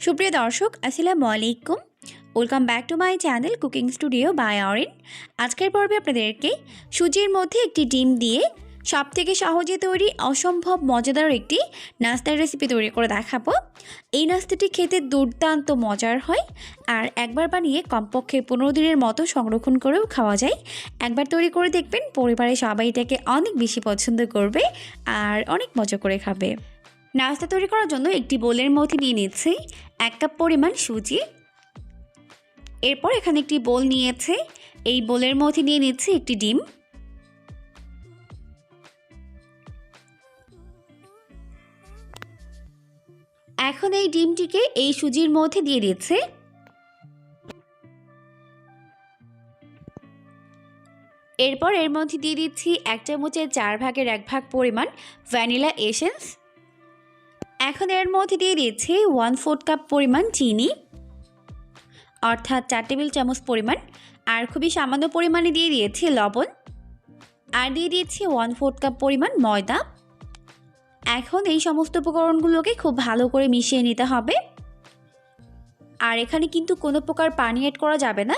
সুপ্রিয় দর্শক আসসালামু আলাইকুম। Welcome back to my channel cooking studio by Orin. আজকের পর্বে আপনাদেরকে সুজির মধ্যে একটি ডিম দিয়ে সবথেকে সহজে তৈরি অসম্ভব মজাদার একটি নাস্তার রেসিপি তৈরি করে দেখাবো। এই নাস্তাটি খেতে দুর্দান্ত মজার হয় আর একবার বানিয়ে কমপক্ষে 15 দিনের মতো সংরক্ষণ করেও খাওয়া যায়। একবার তৈরি করে দেখবেন, পরিবারের সবাই এটাকে অনেক বেশি পছন্দ করবে আর অনেক মজা করে খাবে। নাস্তা তৈরি করার জন্য একটি বোলের মধ্যে নিয়ে নিচ্ছি 1 কাপ পরিমাণ সুজি। এরপর এখানে একটি বোল নিয়েছে, এই বোলের মধ্যে নিয়ে নিচ্ছি একটি ডিম। এখন এই ডিমটিকে এই সুজির মধ্যে দিয়ে দিচ্ছে। এরপর এর মধ্যে দিয়ে দিচ্ছি 1 চামচের 4 ভাগের 1 ভাগ পরিমাণ ভ্যানিলা এসেন্স। এখন এর মধ্যে দিয়ে দিচ্ছি 1/4 কাপ পরিমাণ চিনি, অর্থাৎ 4 টেবিল চামচ পরিমাণ। আর খুবই সামান্য পরিমাণে দিয়ে দিয়েছি লবণ, আর দিয়ে দিয়েছি 1/4 কাপ পরিমাণ ময়দা। এখন এই সমস্ত উপকরণগুলোকে খুব ভালো করে মিশিয়ে নিতে হবে। আর এখানে কিন্তু কোনো প্রকার পানি অ্যাড করা যাবে না।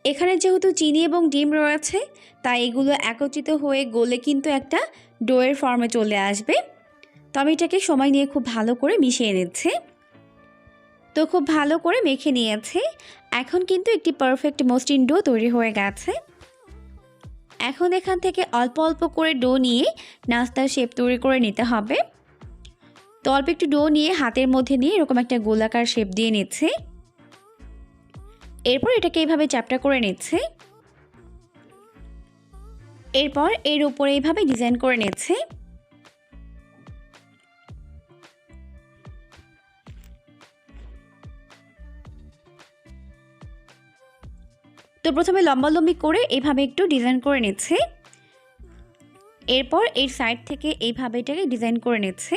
এখানে যেহেতু চিনি এবং ডিম রয়েছে, তাই এগুলো একত্রিত হয়ে গলে কিন্তু একটা ডোয়ের ফর্মে চলে আসবে। তো আমি এটাকে সময় নিয়ে খুব ভালো করে মিশিয়ে নিচ্ছি। তো খুব ভালো করে মেখে নিয়েছি। এখন কিন্তু একটি পারফেক্ট মসৃণ ডো তৈরি হয়ে গেছে। এখন এখান থেকে অল্প অল্প করে ডো নিয়ে নাস্তার শেপ তৈরি করে নিতে হবে। তো অল্প একটু ডো নিয়ে হাতের মধ্যে নিয়ে এরকম একটা গোলাকার শেপ দিয়ে নিচ্ছে। এরপর এটাকে এইভাবে চ্যাপটা করে নিচ্ছে। এরপর এর উপরে এইভাবে ডিজাইন করে নিচ্ছে। তো প্রথমে লম্বালম্বি করে এইভাবে একটু ডিজাইন করে নিচ্ছে। এরপর এর সাইড থেকে এইভাবে এটাকে ডিজাইন করে নিচ্ছে।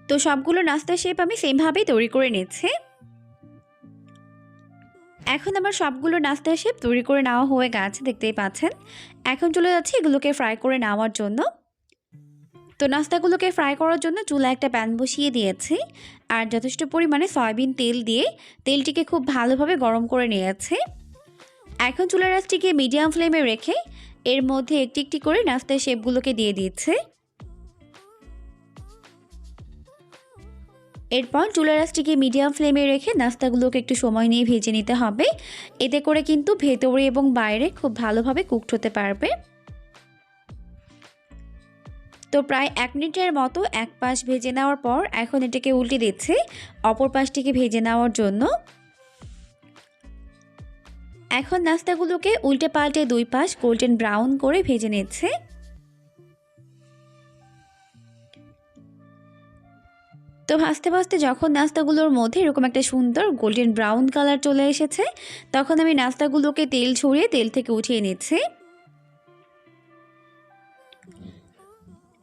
তো সবগুলো নাস্তার শেপ আমি সেমভাবেই তৈরি করে নিচ্ছি। এখন আমার সবগুলো নাস্তার শেপ তৈরি করে নেওয়া হয়ে গেছে, দেখতেই পাচ্ছেন। এখন চলে যাচ্ছে এগুলোকে ফ্রাই করে নেওয়ার জন্য। তো নাস্তাগুলোকে ফ্রাই করার জন্য চুলায় একটা প্যান বসিয়ে দিয়েছি আর যথেষ্ট পরিমাণে সয়াবিন তেল দিয়ে তেলটিকে খুব ভালোভাবে গরম করে নিয়েছি। এখন চুলার আঁচটিকে মিডিয়াম ফ্লেমে রেখে এর মধ্যে একটি একটি করে নাস্তার শেপগুলোকে দিয়ে দিচ্ছে। এরপর চুলার আঁচটিকে মিডিয়াম ফ্লেমে রেখে নাস্তাগুলোকে একটু সময় নিয়ে ভেজে নিতে হবে। এতে করে কিন্তু ভেতরে এবং বাইরে খুব ভালোভাবে কুকড হতে পারবে। তো প্রায় 1 মিনিটের মতো এক পাশ ভেজে নেওয়ার পর এখন এটাকে উল্টে দিচ্ছে অপর পাশটিকে ভেজে নেওয়ার জন্য। এখন নাস্তাগুলোকে উল্টে পাল্টে 2 পাশ গোল্ডেন ব্রাউন করে ভেজে নিচ্ছে। তো ভাজতে ভাজতে যখন নাস্তাগুলোর মধ্যে এরকম একটা সুন্দর গোল্ডেন ব্রাউন কালার চলে এসেছে, তখন আমি নাস্তাগুলোকে তেল ছড়িয়ে তেল থেকে উঠিয়ে নিচ্ছি।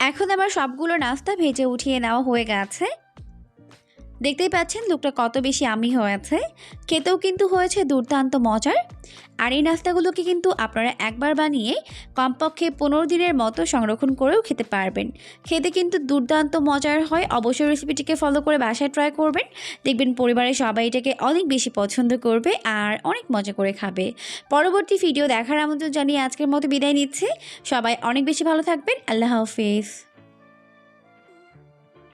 এখন আবার সবগুলো নাস্তা ভেজে উঠিয়ে নেওয়া হয়ে গেছে। দেখতেই পাচ্ছেন লুকটা কত বেশি ইয়াম্মি হয়েছে, খেতেও কিন্তু হয়েছে দুর্দান্ত মজার। আর এই নাস্তাগুলোকে কিন্তু আপনারা একবার বানিয়ে কমপক্ষে 15 দিনের মতো সংরক্ষণ করেও খেতে পারবেন। খেতে কিন্তু দুর্দান্ত মজার হয়। অবশ্যই রেসিপিটিকে ফলো করে বাসায় ট্রাই করবেন, দেখবেন পরিবারের সবাই এটাকে অনেক বেশি পছন্দ করবে আর অনেক মজা করে খাবে। পরবর্তী ভিডিও দেখার আমন্ত্রণ জানিয়ে আজকের মতো বিদায় নিচ্ছি। সবাই অনেক বেশি ভালো থাকবেন। আল্লাহ হাফেজ।